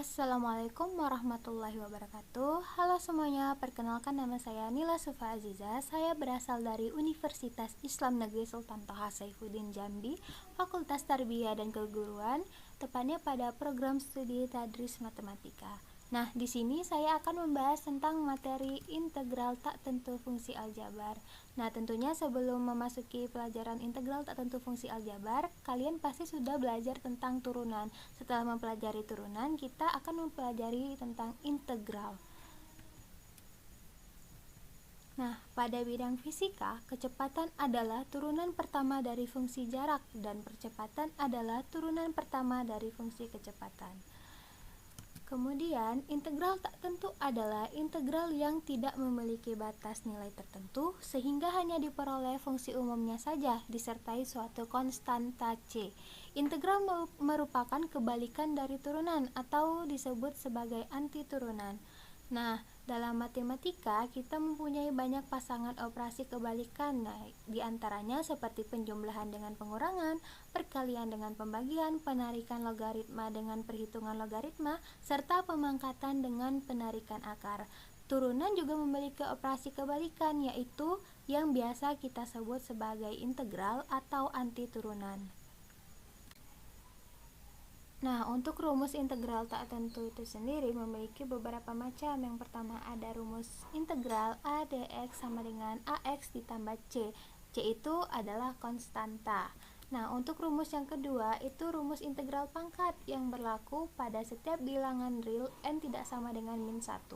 Assalamualaikum warahmatullahi wabarakatuh. Halo semuanya, perkenalkan nama saya Nila Sufa Aziza. Saya berasal dari Universitas Islam Negeri Sultan Toha Saifuddin Jambi, Fakultas Tarbiyah dan Keguruan, tepatnya pada program studi Tadris Matematika. Nah, di sini saya akan membahas tentang materi integral tak tentu fungsi aljabar. Nah, tentunya sebelum memasuki pelajaran integral tak tentu fungsi aljabar, kalian pasti sudah belajar tentang turunan. Setelah mempelajari turunan, kita akan mempelajari tentang integral. Nah, pada bidang fisika, kecepatan adalah turunan pertama dari fungsi jarak dan percepatan adalah turunan pertama dari fungsi kecepatan. Kemudian, integral tak tentu adalah integral yang tidak memiliki batas nilai tertentu sehingga hanya diperoleh fungsi umumnya saja disertai suatu konstanta C. Integral merupakan kebalikan dari turunan atau disebut sebagai antiturunan. Nah, dalam matematika kita mempunyai banyak pasangan operasi kebalikan. Nah, diantaranya seperti penjumlahan dengan pengurangan, perkalian dengan pembagian, penarikan logaritma dengan perhitungan logaritma, serta pemangkatan dengan penarikan akar. Turunan juga memiliki operasi kebalikan, yaitu yang biasa kita sebut sebagai integral atau antiturunan. Nah, untuk rumus integral tak tentu itu sendiri memiliki beberapa macam. Yang pertama ada rumus integral A dx sama dengan AX ditambah C. C itu adalah konstanta. Nah, untuk rumus yang kedua itu rumus integral pangkat yang berlaku pada setiap bilangan real n tidak sama dengan min 1.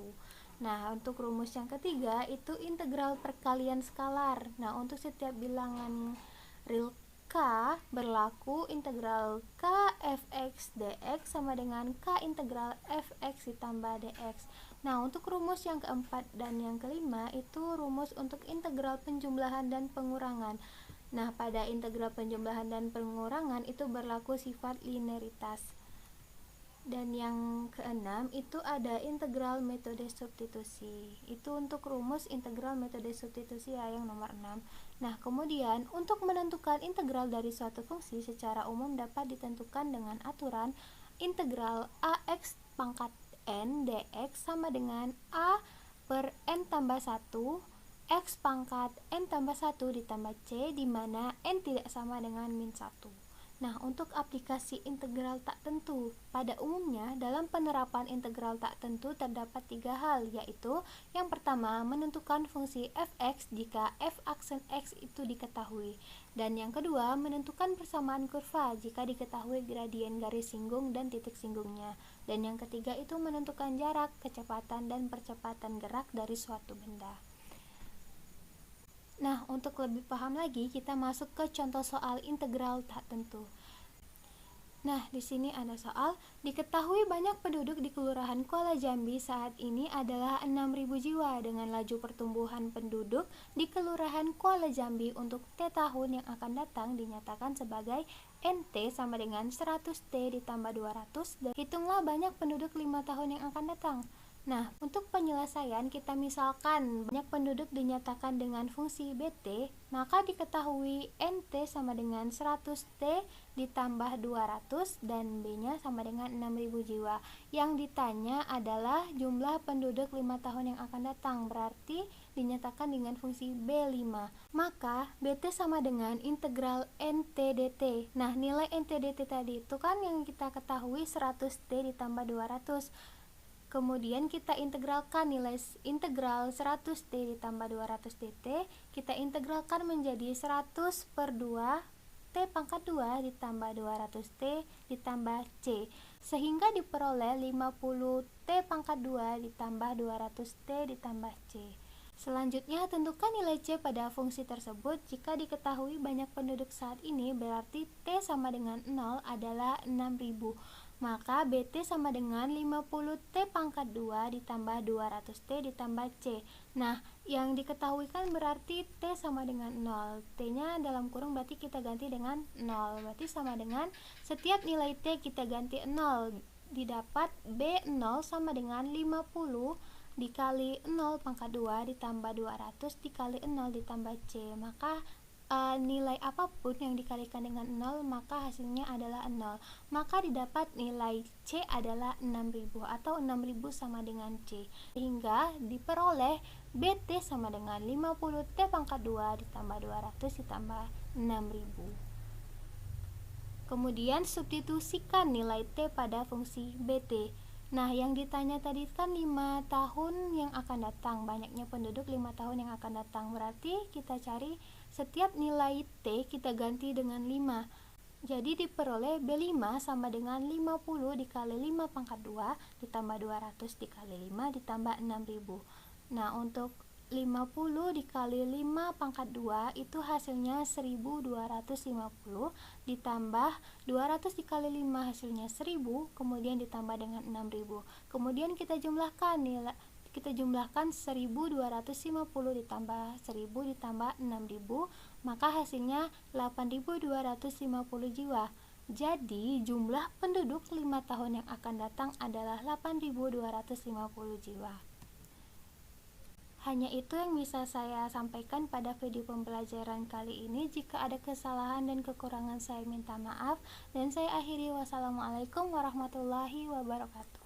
Nah, untuk rumus yang ketiga itu integral perkalian skalar. Nah, untuk setiap bilangan real K berlaku integral K fx dx sama dengan K integral fx ditambah dx. Nah, untuk rumus yang keempat dan yang kelima itu rumus untuk integral penjumlahan dan pengurangan. Nah, pada integral penjumlahan dan pengurangan itu berlaku sifat linearitas. Dan yang keenam itu ada integral metode substitusi. Itu untuk rumus integral metode substitusi yang nomor 6. Nah, kemudian untuk menentukan integral dari suatu fungsi secara umum dapat ditentukan dengan aturan integral AX pangkat N dx sama dengan A per N tambah 1 X pangkat N tambah 1 ditambah C, di mana N tidak sama dengan min 1. Nah, untuk aplikasi integral tak tentu, pada umumnya dalam penerapan integral tak tentu terdapat 3 hal, yaitu yang pertama menentukan fungsi fx jika f aksen x itu diketahui, dan yang kedua menentukan persamaan kurva jika diketahui gradien garis singgung dan titik singgungnya, dan yang ketiga itu menentukan jarak, kecepatan, dan percepatan gerak dari suatu benda. Nah, untuk lebih paham lagi, kita masuk ke contoh soal integral tak tentu. Nah, di sini ada soal, diketahui banyak penduduk di Kelurahan Kuala Jambi saat ini adalah 6.000 jiwa dengan laju pertumbuhan penduduk di Kelurahan Kuala Jambi untuk T tahun yang akan datang dinyatakan sebagai NT sama dengan 100T ditambah 200 dan hitunglah banyak penduduk 5 tahun yang akan datang. Nah, untuk penyelesaian kita misalkan banyak penduduk dinyatakan dengan fungsi BT, maka diketahui NT sama dengan 100T ditambah 200 dan B-nya sama dengan 6.000 jiwa. Yang ditanya adalah jumlah penduduk 5 tahun yang akan datang, berarti dinyatakan dengan fungsi B5. Maka BT sama dengan integral NT dt. Nah, nilai NT dt tadi itu kan yang kita ketahui 100T ditambah 200. Kemudian kita integralkan nilai integral 100T ditambah 200 dt, kita integralkan menjadi 100 per 2 T pangkat 2 ditambah 200T ditambah C, sehingga diperoleh 50T pangkat 2 ditambah 200T ditambah C. Selanjutnya, tentukan nilai C pada fungsi tersebut. Jika diketahui banyak penduduk saat ini, berarti T sama dengan 0 adalah 6.000. Maka BT sama dengan 50T pangkat 2 ditambah 200T ditambah C. Nah, yang diketahui kan berarti T sama dengan 0. T-nya dalam kurung berarti kita ganti dengan 0. Berarti sama dengan setiap nilai T kita ganti 0. Didapat B0 sama dengan 50 dikali 0 pangkat 2 ditambah 200 dikali 0 ditambah C. Maka nilai apapun yang dikalikan dengan 0 maka hasilnya adalah 0. Maka didapat nilai C adalah 6000 atau 6000 sama dengan C. Sehingga diperoleh BT sama dengan 50 T pangkat 2 ditambah 200 ditambah 6000. Kemudian substitusikan nilai T pada fungsi BT. Nah, yang ditanya tadi kan 5 tahun yang akan datang, banyaknya penduduk 5 tahun yang akan datang. Berarti kita cari setiap nilai T kita ganti dengan 5. Jadi diperoleh B5 sama dengan 50 dikali 5 pangkat 2 ditambah 200 dikali 5 ditambah 6000. Nah, untuk 50 dikali 5 pangkat 2 itu hasilnya 1250 ditambah 200 dikali 5 hasilnya 1000 kemudian ditambah dengan 6000. Kemudian kita jumlahkan 1250 ditambah 1000 ditambah 6000 maka hasilnya 8250 jiwa. Jadi jumlah penduduk 5 tahun yang akan datang adalah 8250 jiwa. Hanya itu yang bisa saya sampaikan pada video pembelajaran kali ini. Jika ada kesalahan dan kekurangan saya minta maaf. Dan saya akhiri, wassalamualaikum warahmatullahi wabarakatuh.